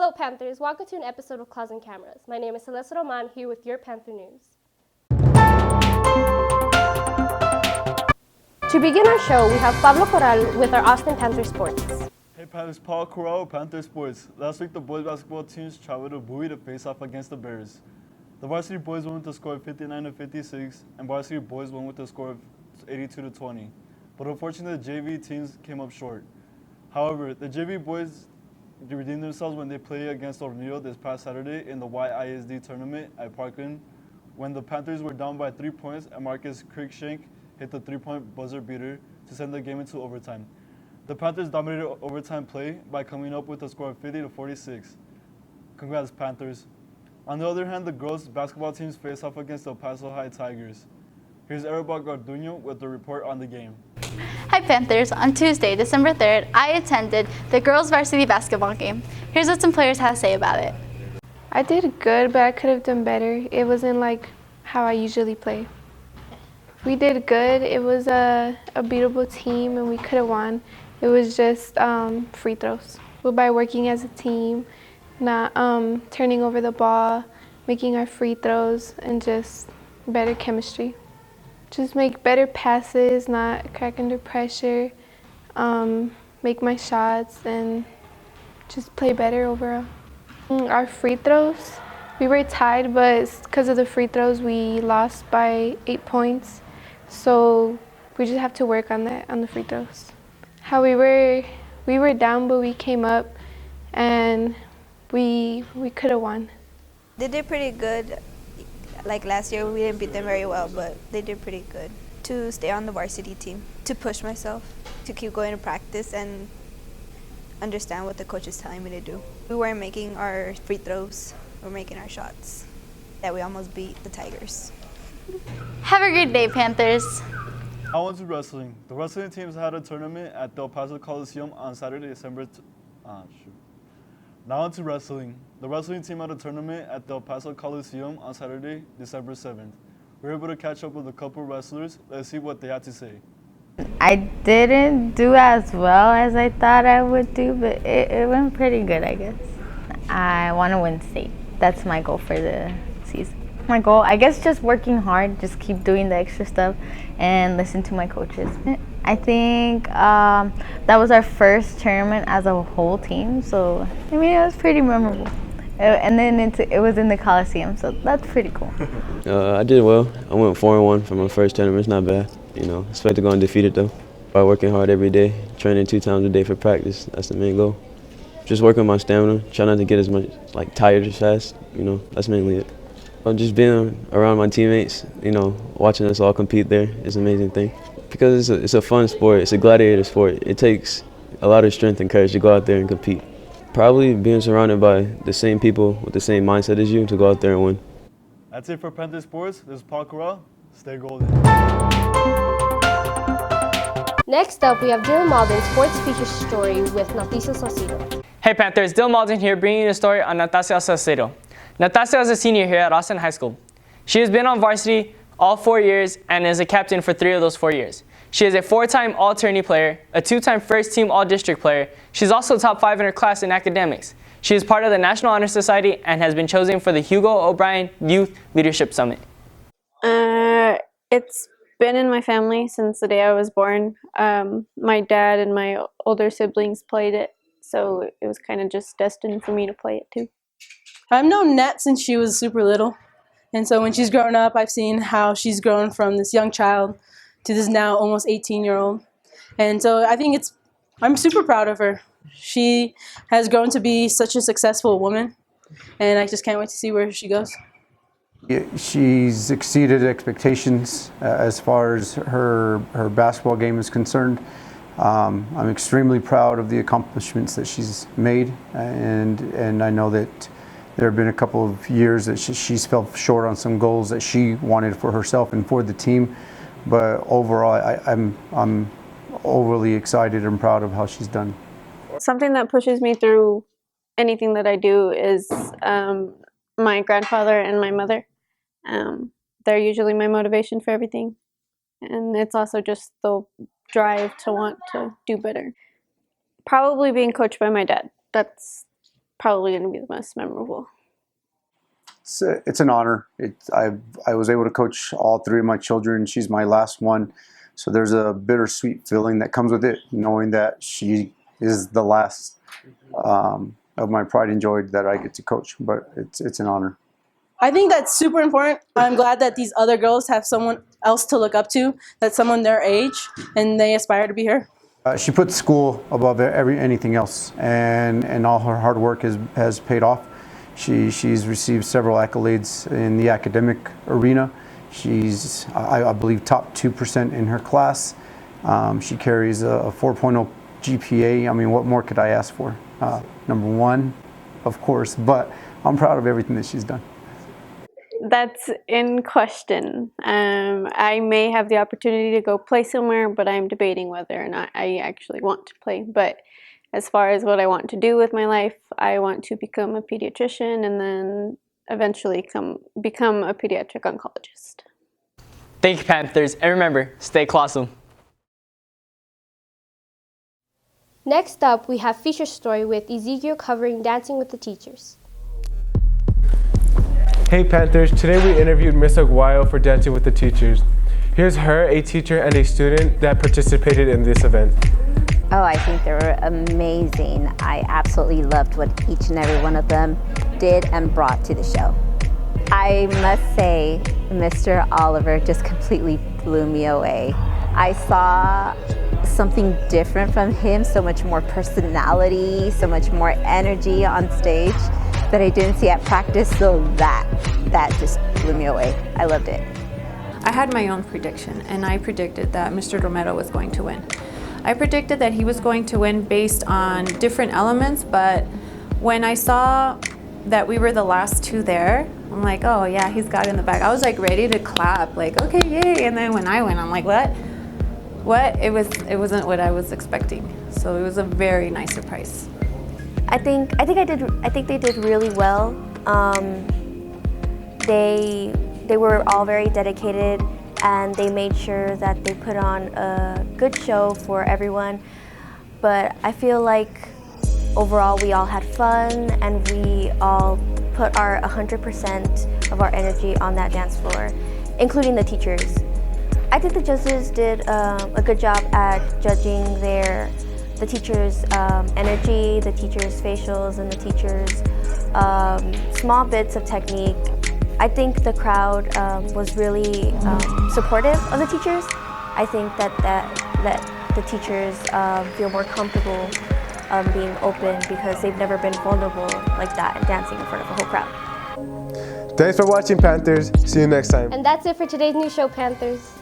Hello Panthers, welcome to an episode of Claws and Cameras. My name is Celeste Roman, here with your Panther News. To begin our show, we have Pablo Corral with our Austin Panther Sports. Hey Panthers, Paul Corral, Panther Sports. Last week, the boys basketball teams traveled to Bowie to face off against the Bears. The varsity boys won with a score of 59-56, and varsity boys won with a score of 82-20. But unfortunately, the JV teams came up short. However, the JV boys redeemed themselves when they played against Orneo this past Saturday in the YISD tournament at Parkland, when the Panthers were down by 3 points and Marcus Cruikshank hit the three-point buzzer beater to send the game into overtime. The Panthers dominated overtime play by coming up with a score of 50-46. Congrats, Panthers. On the other hand, the girls' basketball teams face off against El Paso High Tigers. Here's Erika Garduño with the report on the game. Hi Panthers, on Tuesday, December 3rd, I attended the girls' varsity basketball game. Here's what some players had to say about it. I did good, but I could have done better. It wasn't like how I usually play. We did good. It was a beatable team and we could have won. It was just free throws. But by working as a team, not turning over the ball, making our free throws, and just better chemistry. Just make better passes, not crack under pressure, make my shots, and just play better overall. Our free throws, we were tied, but because of the free throws, we lost by 8 points. So we just have to work on that, on the free throws. How we were down, but we came up, and we could have won. They did pretty good. Like last year, we didn't beat them very well, but they did pretty good. To stay on the varsity team, to push myself, to keep going to practice and understand what the coach is telling me to do. We weren't making our free throws, we were making our shots. That we almost beat the Tigers. Have a great day, Panthers. Now on to wrestling. The wrestling teams had a tournament at Del Paso Coliseum on Saturday, Now on to wrestling. The wrestling team had a tournament at Del Paso Coliseum on Saturday, December 7th. We were able to catch up with a couple wrestlers. Let's see what they had to say. I didn't do as well as I thought I would do, but it went pretty good, I guess. I want to win state. That's my goal for the season. My goal, I guess, just working hard, just keep doing the extra stuff and listen to my coaches. I think that was our first tournament as a whole team, so I mean it was pretty memorable. And then it was in the Coliseum, so that's pretty cool. I did well. I went 4-1 for my first tournament. It's not bad. Expect to go undefeated though. By working hard every day, training 2 times a day for practice. That's the main goal. Just working on my stamina, try not to get as much tired as fast. That's mainly it. Just being around my teammates, watching us all compete there is an amazing thing. Because it's a fun sport, it's a gladiator sport. It takes a lot of strength and courage to go out there and compete. Probably being surrounded by the same people with the same mindset as you to go out there and win. That's it for Panther Sports. This is Paul Corral. Stay golden. Next up, we have Dylan Malden's sports feature story with Natasha Saucedo. Hey Panthers, Dylan Malden here bringing you a story on Natasha Saucedo. Natasha is a senior here at Austin High School. She has been on varsity all 4 years and is a captain for 3 of those 4 years. She is a 4-time All-Tourney player, a 2-time first-team All-District player. She's also top 5 in her class in academics. She is part of the National Honor Society and has been chosen for the Hugo O'Brien Youth Leadership Summit. It's been in my family since the day I was born. My dad and my older siblings played it, so it was kind of just destined for me to play it too. I've known Nat since she was super little. And so when she's grown up, I've seen how she's grown from this young child to this now almost 18-year-old. And so I think I'm super proud of her. She has grown to be such a successful woman, and I just can't wait to see where she goes. She's exceeded expectations as far as her basketball game is concerned. I'm extremely proud of the accomplishments that she's made, and I know that there have been a couple of years that she's fell short on some goals that she wanted for herself and for the team. But overall, I'm overly excited and proud of how she's done. Something that pushes me through anything that I do is my grandfather and my mother. They're usually my motivation for everything. And it's also just the drive to want to do better. Probably being coached by my dad. That's probably going to be the most memorable. It's an honor. I was able to coach all three of my children. She's my last one. So there's a bittersweet feeling that comes with it, knowing that she is the last of my pride and joy that I get to coach. But it's an honor. I think that's super important. I'm glad that these other girls have someone else to look up to, that's someone their age, and they aspire to be her. She puts school above anything else, and all her hard work has paid off. She's received several accolades in the academic arena. She's, I believe, top 2% in her class. She carries a 4.0 GPA. I mean, what more could I ask for? Number one, of course, but I'm proud of everything that she's done. That's in question. I may have the opportunity to go play somewhere, but I'm debating whether or not I actually want to play. But as far as what I want to do with my life, I want to become a pediatrician and then eventually become a pediatric oncologist. Thank you, Panthers, and remember, stay colossal. Next up, we have Feature Story with Ezekiel covering Dancing with the Teachers. Hey Panthers, today we interviewed Miss Aguayo for Dancing with the Teachers. Here's her, a teacher and a student that participated in this event. Oh, I think they were amazing. I absolutely loved what each and every one of them did and brought to the show. I must say, Mr. Oliver just completely blew me away. I saw something different from him, so much more personality, so much more energy on stage that I didn't see at practice, so that just blew me away. I loved it. I had my own prediction, and I predicted that Mr. Romero was going to win. I predicted that he was going to win based on different elements, but when I saw that we were the last two there, I'm like, oh yeah, he's got it in the bag. I was like ready to clap, like, okay, yay. And then when I went, I'm like, what? It wasn't what I was expecting. So it was a very nice surprise. I think they did really well. They were all very dedicated, and they made sure that they put on a good show for everyone. But I feel like overall we all had fun, and we all put our 100% of our energy on that dance floor, including the teachers. I think the judges did a good job at judging the teachers' energy, the teachers' facials, and the teachers' small bits of technique. I think the crowd was really supportive of the teachers. I think that the teachers feel more comfortable being open because they've never been vulnerable like that and dancing in front of a whole crowd. Thanks for watching, Panthers. See you next time. And that's it for today's new show, Panthers.